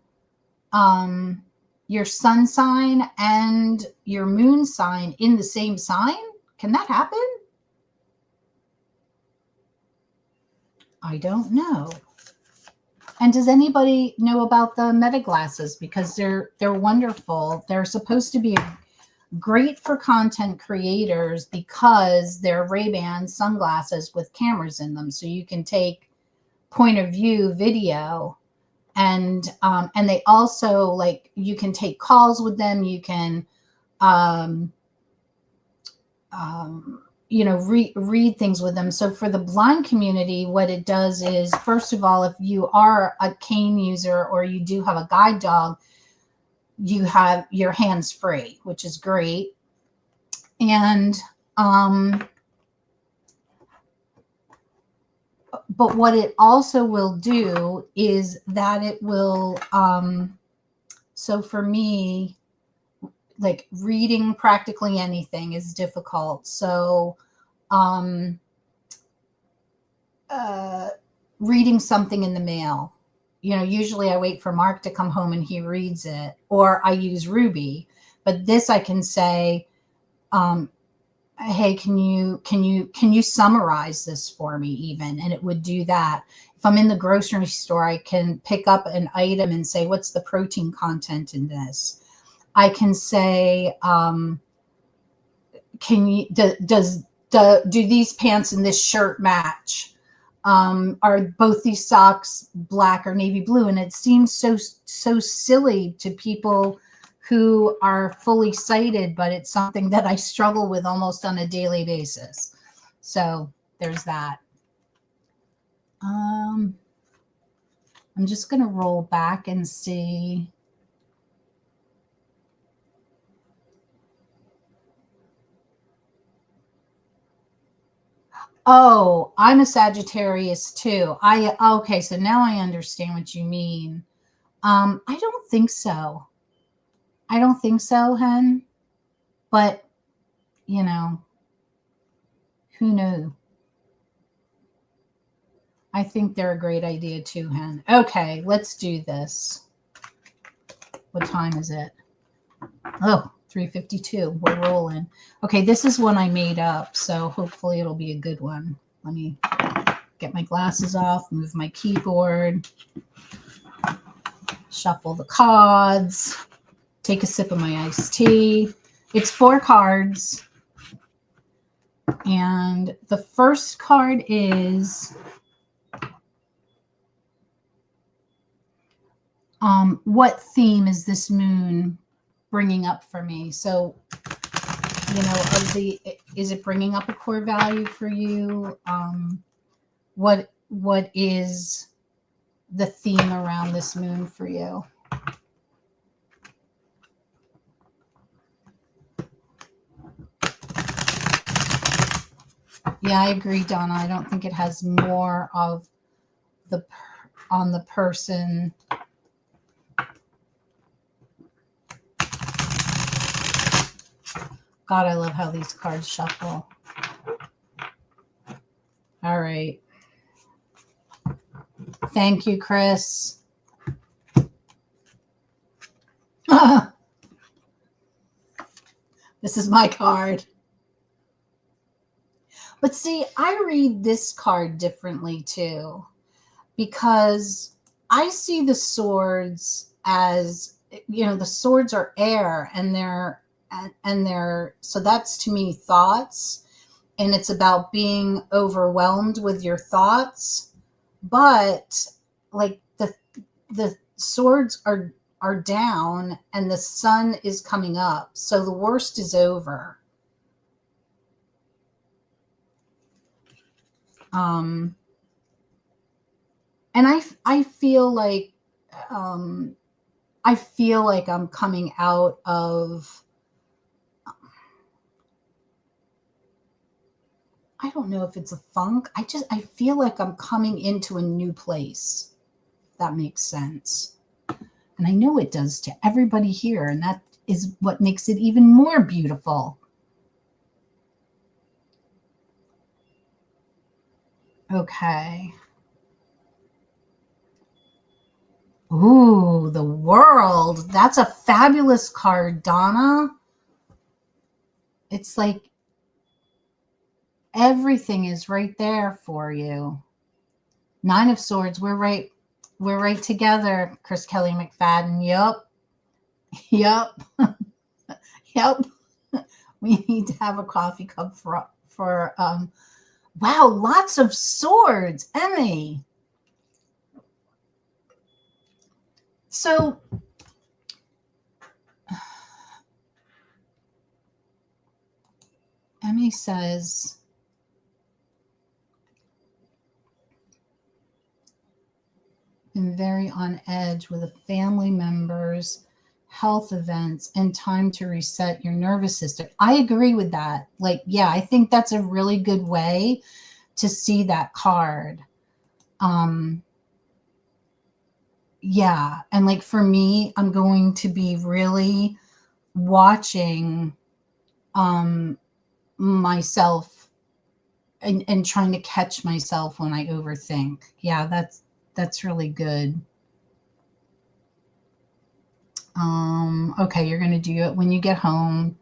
sun sign and your moon sign in the same sign. Can that happen? I don't know. And does anybody know about the Meta glasses? Because they're wonderful. They're supposed to be great for content creators because they're Ray-Ban sunglasses with cameras in them, so you can take point of view video, and they also, like, you can take calls with them. You can read things with them. So for the blind community, what it does is, first of all, if you are a cane user or you do have a guide dog, you have your hands free, which is great. And but what it also will do is that it will so for me, like, reading practically anything is difficult. So reading something in the mail, usually I wait for Mark to come home and he reads it, or I use Ruby. But this, I can say, hey, can you summarize this for me, even? And it would do that. If I'm in the grocery store, I can pick up an item and say, what's the protein content in this? I can say, do these pants and this shirt match? Are both these socks black or navy blue? And it seems so silly to people who are fully sighted, but it's something that I struggle with almost on a daily basis. So there's that. I'm just going to roll back and see. Oh, I'm a Sagittarius too. Okay, so now I understand what you mean. I don't think so. I don't think so, Hen. But, who knew? I think they're a great idea too, Hen. Okay, let's do this. What time is it? Oh, 3:52. We're rolling. Okay, this is one I made up, so hopefully it'll be a good one. Let me get my glasses off, move my keyboard, shuffle the cards, take a sip of my iced tea. It's 4 cards. And the first card is what theme is this moon bringing up for me? So, is it bringing up a core value for you? What is the theme around this moon for you? Yeah, I agree, Donna. I don't think it has more of on the person. God, I love how these cards shuffle. All right. Thank you, Chris. This is my card. But see, I read this card differently too, because I see the swords as, the swords are air, and they're so that's, to me, thoughts, and it's about being overwhelmed with your thoughts. But, like, the swords are down and the sun is coming up, so the worst is over. Um, and I feel like, um, I'm coming out of, I don't know if it's a funk. I feel like I'm coming into a new place. If that makes sense. And I know it does to everybody here. And that is what makes it even more beautiful. Okay. Ooh, the world. That's a fabulous card, Donna. It's like everything is right there for you. Nine of Swords. We're right together, Chris Kelly McFadden. Yup. Yup. Yup. We need to have a coffee cup for wow, lots of swords, Emmy. So Emmy says, been very on edge with a family members, health events, and time to reset your nervous system. I agree with that. Like, yeah, I think that's a really good way to see that card. Yeah. And like for me, I'm going to be really watching myself and trying to catch myself when I overthink. Yeah, that's really good. Okay, you're gonna do it when you get home.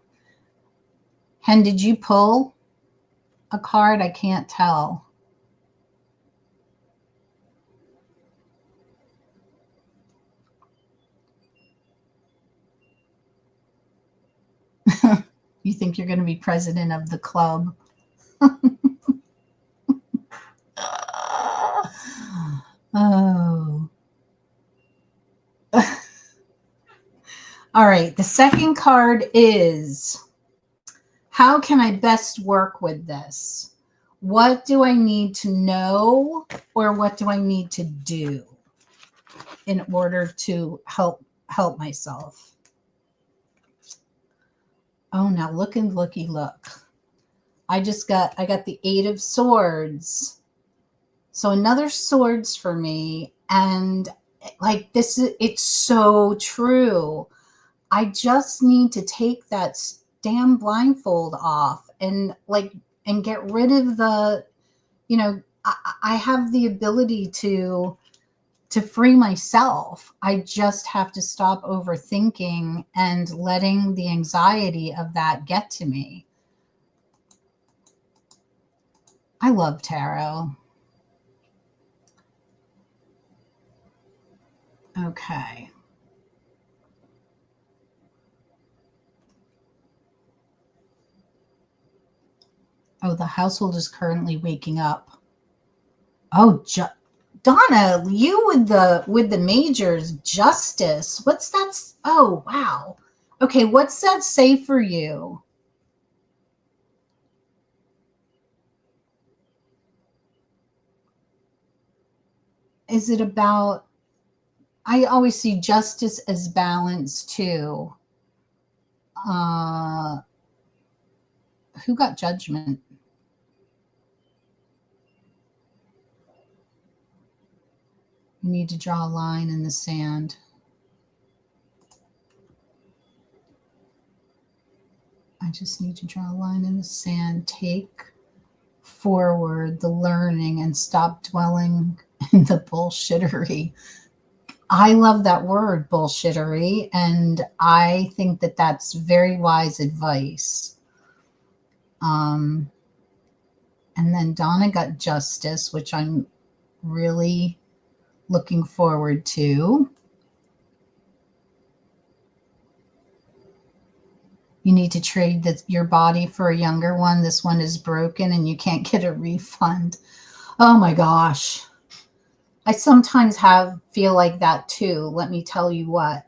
Hen, did you pull a card? I can't tell. You think you're gonna be president of the club? Oh. All right, the second card is, how can I best work with this? What do I need to know, or what do I need to do in order to help myself? Oh, now looky look. I got the 8 of Swords. So another swords for me, and like this is, it's so true. I just need to take that damn blindfold off and get rid of the, I have the ability to free myself. I just have to stop overthinking and letting the anxiety of that get to me. I love tarot. Okay. Oh, the household is currently waking up. Oh, Donna, you with the majors, justice. What's that? Oh, wow. Okay, what's that say for you? Is it about, I always see justice as balance too. Uh, who got judgment? You need to draw a line in the sand. I just need to draw a line in the sand. Take forward the learning and stop dwelling in the bullshittery. I love that word, bullshittery, and I think that that's very wise advice. And then Donna got justice, which I'm really looking forward to. You need to trade your body for a younger one. This one is broken and you can't get a refund. Oh my gosh. I sometimes feel like that too. Let me tell you what.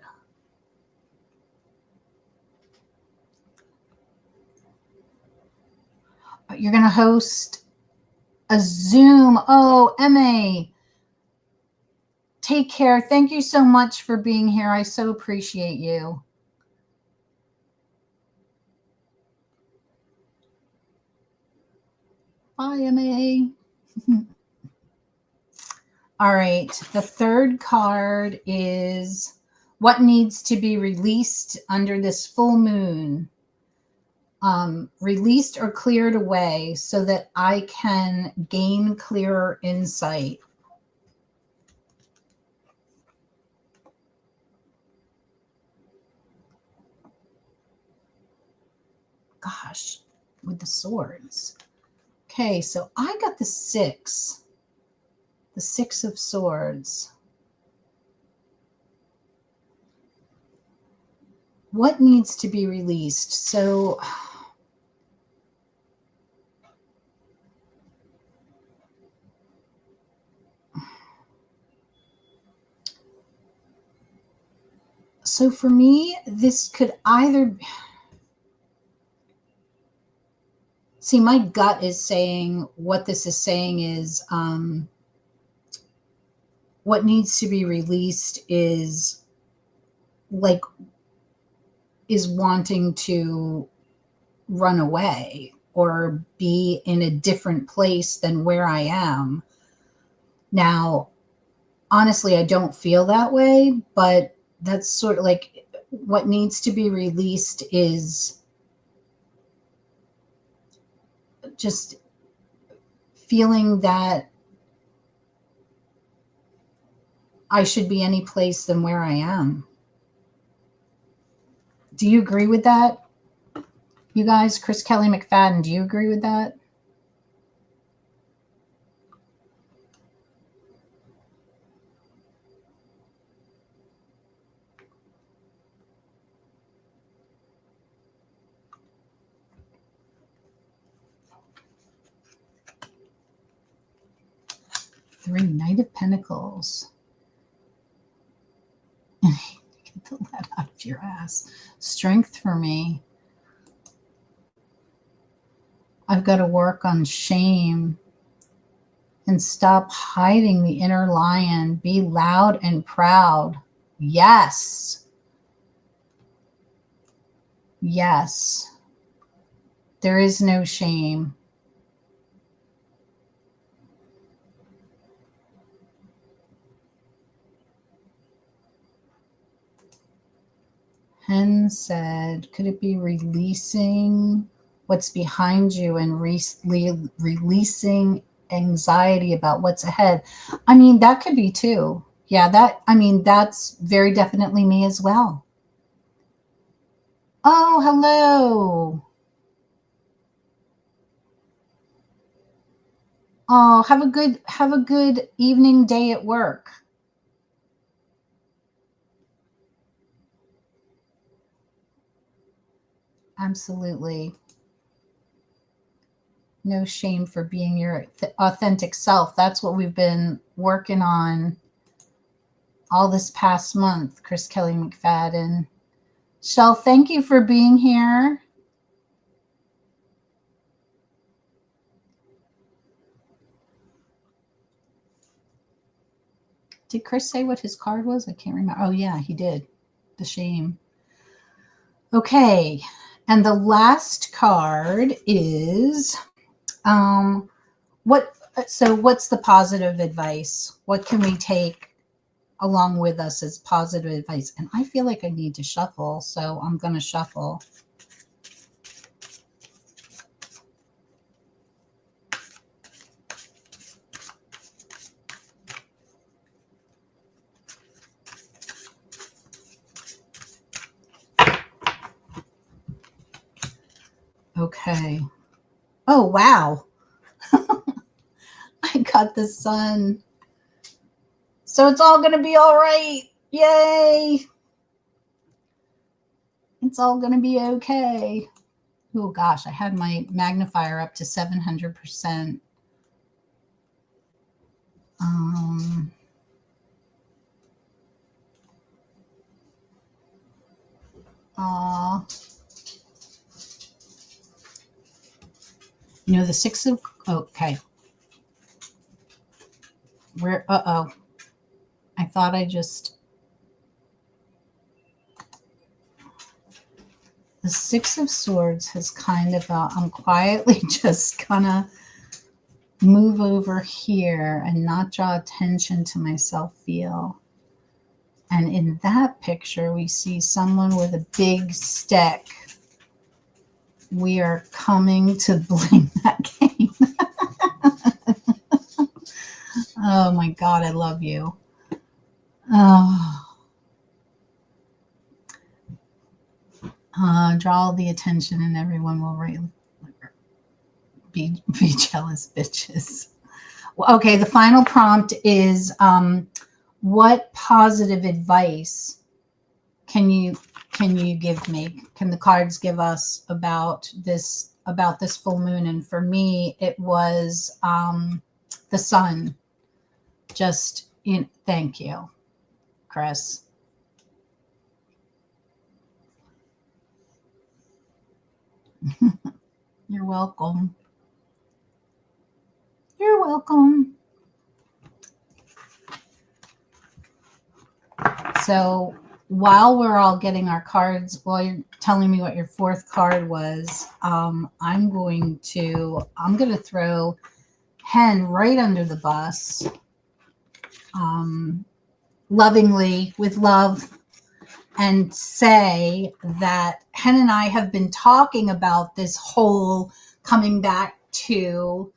You're going to host a Zoom. Oh, Emma, take care. Thank you so much for being here. I so appreciate you. Bye, Emma. All right. The third card is what needs to be released under this full moon. Released or cleared away so that I can gain clearer insight. Gosh, with the swords. Okay, so I got the Six of Swords. What needs to be released? So for me, this could either... See, my gut is saying what this is saying is what needs to be released is wanting to run away or be in a different place than where I am. Now, honestly, I don't feel that way, but that's sort of like what needs to be released is just feeling that I should be any place than where I am. Do you agree with that? You guys, Chris Kelly McFadden, do you agree with that? Three, Knight of Pentacles. Get the lead out of your ass. Strength for me. I've got to work on shame and stop hiding the inner lion. Be loud and proud. Yes. Yes. There is no shame. Hen said, could it be releasing what's behind you and releasing anxiety about what's ahead? I mean, that could be too. Yeah, that's very definitely me as well. Oh, hello. Oh, have a good evening, day at work. Absolutely. No shame for being your authentic self. That's what we've been working on all this past month, Chris Kelly McFadden. Shell, thank you for being here. Did Chris say what his card was? I can't remember. Oh, yeah, he did. The shame. Okay. And the last card is what's the positive advice? What can we take along with us as positive advice? And I feel like I need to shuffle, so I'm going to shuffle. Okay. Oh, wow. I got the Sun. So it's all going to be all right. Yay. It's all going to be okay. Oh, gosh. I had my magnifier up to 700%. The Six of... Okay. Where, uh-oh. I thought I just, the Six of Swords has kind of, I'm quietly just gonna move over here and not draw attention to myself feel. And in that picture, we see someone with a big stick. We are coming to blame that game. Oh my God, I love you. Oh. Draw the attention and everyone will be jealous bitches. Well, okay, the final prompt is what positive advice can you give me? Can the cards give us about this full moon? And for me, it was the sun. Just thank you, Chris. You're welcome. You're welcome. So while we're all getting our cards, while you're telling me what your fourth card was, I'm going to throw Hen right under the bus, lovingly, with love, and say that Hen and I have been talking about this whole coming back to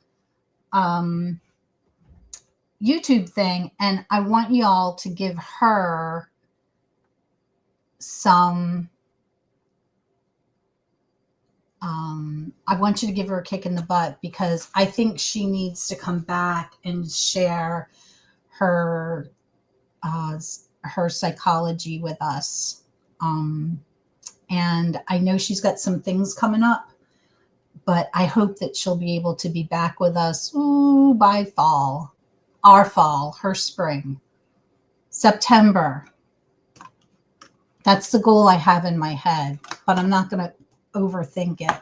YouTube thing, and I want y'all to give her some I want you to give her a kick in the butt, because I think she needs to come back and share her psychology with us. And I know she's got some things coming up, but I hope that she'll be able to be back with us by fall. Our fall, her spring. September. That's the goal I have in my head, but I'm not going to overthink it.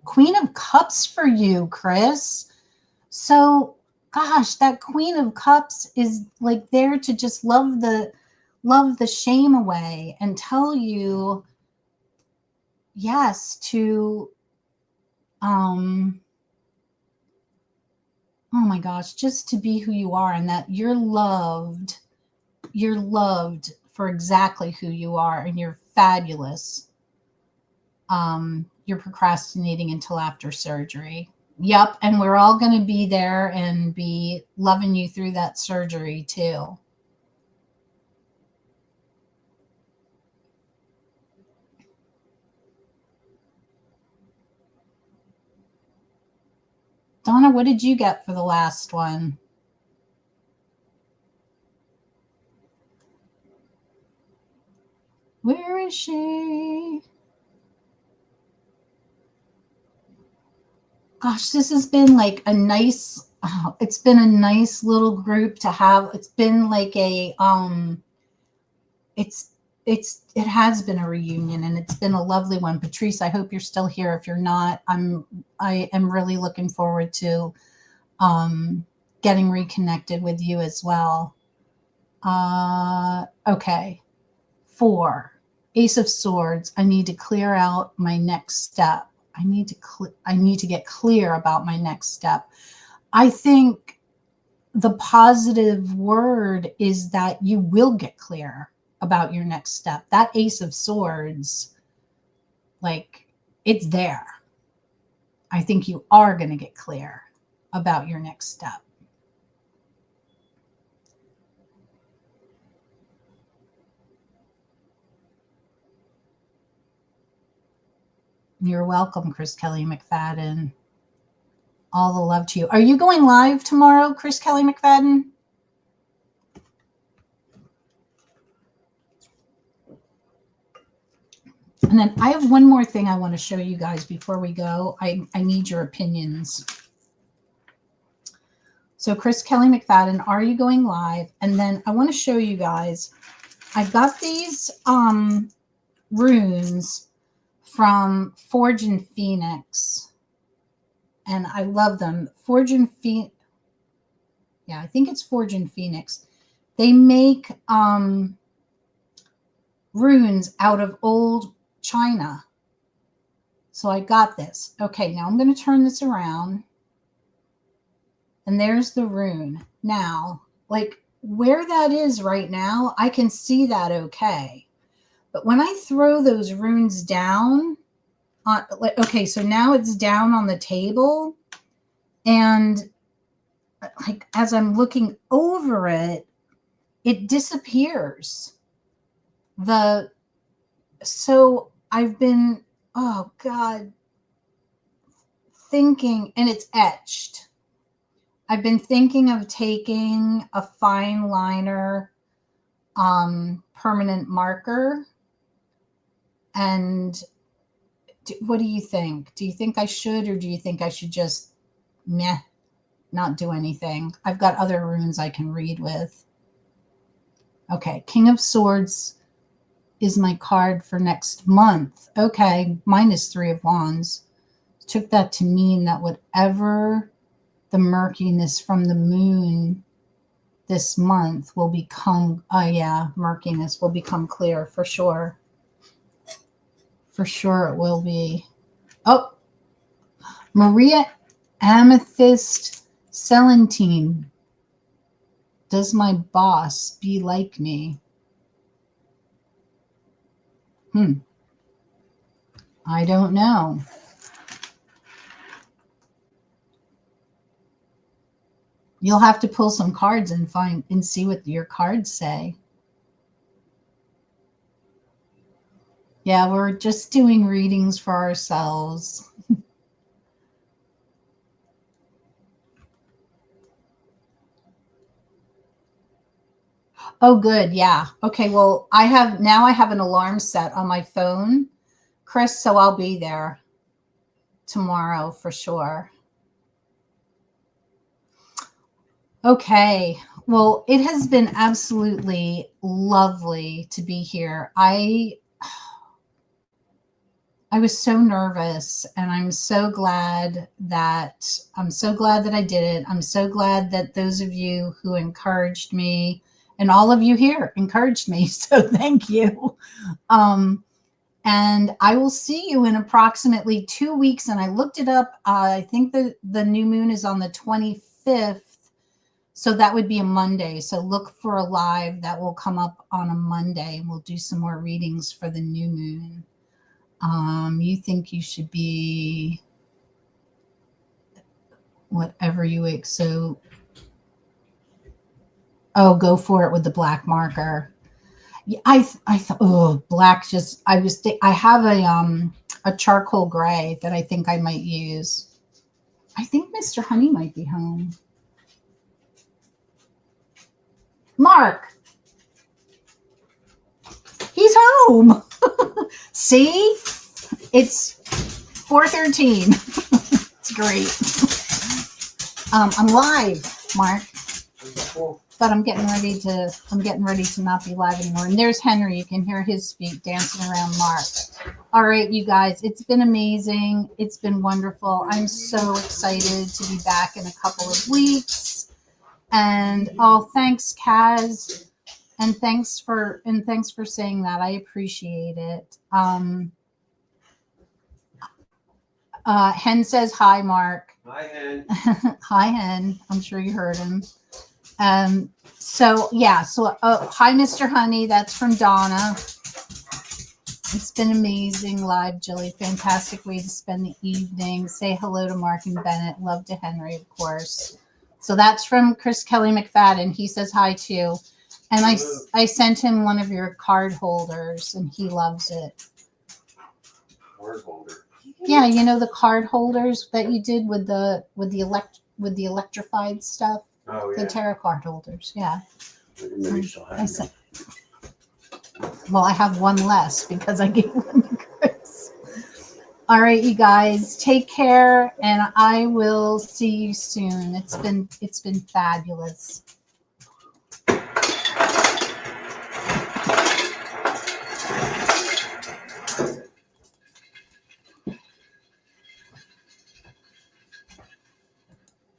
Queen of Cups for you, Chris. So, gosh, that Queen of Cups is like there to just love the shame away and tell you yes to oh my gosh, just to be who you are, and that you're loved for exactly who you are, and you're fabulous. You're procrastinating until after surgery. Yep, and we're all going to be there and be loving you through that surgery too. Donna, what did you get for the last one? Where is she? Gosh, this has been like a nice, it's been a nice little group to have. It's been like a, it has been a reunion, and it's been a lovely one. Patrice, I hope you're still here. If you're not, I am really looking forward to getting reconnected with you as well. Okay. 4, Ace of Swords. I need to clear out my next step. I need to get clear about my next step. I think the positive word is that you will get clear about your next step. That Ace of Swords, like, it's there. I think you are going to get clear about your next step. You're welcome, Chris Kelly McFadden. All the love to you. Are you going live tomorrow, Chris Kelly McFadden? And then I have one more thing I want to show you guys before we go. I need your opinions. So Chris Kelly McFadden, are you going live? And then I want to show you guys, I got these runes from Forge and Phoenix. and I love them. Forge and Phoenix. Yeah, I think it's Forge and Phoenix. They make runes out of old china. So I got this. Okay, now I'm going to turn this around. And there's the rune. Now, like where that is right now, I can see that okay. But when I throw those runes down, okay, so now it's down on the table. And like as I'm looking over it, it disappears. So I've been, oh God, thinking, and it's etched. I've been thinking of taking a fine liner permanent marker. And what do you think? Do you think I should, or do you think I should just not do anything? I've got other runes I can read with. Okay, King of Swords is my card for next month. Okay, mine is Three of Wands. Took that to mean that whatever the murkiness from the moon this month will become, murkiness will become clear for sure. For sure it will be. Oh, Maria Amethyst Celentine. Does my boss be like me? I don't know. You'll have to pull some cards and find and see what your cards say. Yeah, we're just doing readings for ourselves. Oh, good. Yeah. Okay. Well, I have an alarm set on my phone, Chris, so I'll be there tomorrow for sure. Okay. Well, it has been absolutely lovely to be here. I was so nervous, and I'm so glad that I did it. I'm so glad that those of you who encouraged me, and all of you here encouraged me. So thank you. And I will see you in approximately 2 weeks. And I looked it up. I think the new moon is on the 25th. So that would be a Monday. So look for a live that will come up on a Monday, and we'll do some more readings for the new moon. You think you should be whatever you so. Oh, go for it with the black marker. Yeah, I thought, black. I have a charcoal gray that I think I might use. I think Mr. Honey might be home. Mark, he's home. See, it's 4:13. It's great. I'm live, Mark. But I'm getting ready to not be live anymore. And there's Henry. You can hear his feet dancing around Mark. All right, you guys, it's been amazing. It's been wonderful. I'm so excited to be back in a couple of weeks. And thanks, Kaz. And thanks for saying that. I appreciate it. Hen says hi, Mark. Hi, Hen. Hi, Hen. I'm sure you heard him. So hi, Mr. Honey. That's from Donna. It's been amazing live, Jilly. Fantastic way to spend the evening. Say hello to Mark and Bennett. Love to Henry, of course. So that's from Chris Kelly McFadden. He says hi too. And I sent him one of your card holders, and he loves it. Card holder. Yeah, you know the card holders that you did with the electrified stuff. Oh yeah. The tarot card holders. Yeah. Maybe still have them. Well, I have one less because I gave one to Chris. All right, you guys, take care, and I will see you soon. It's been fabulous.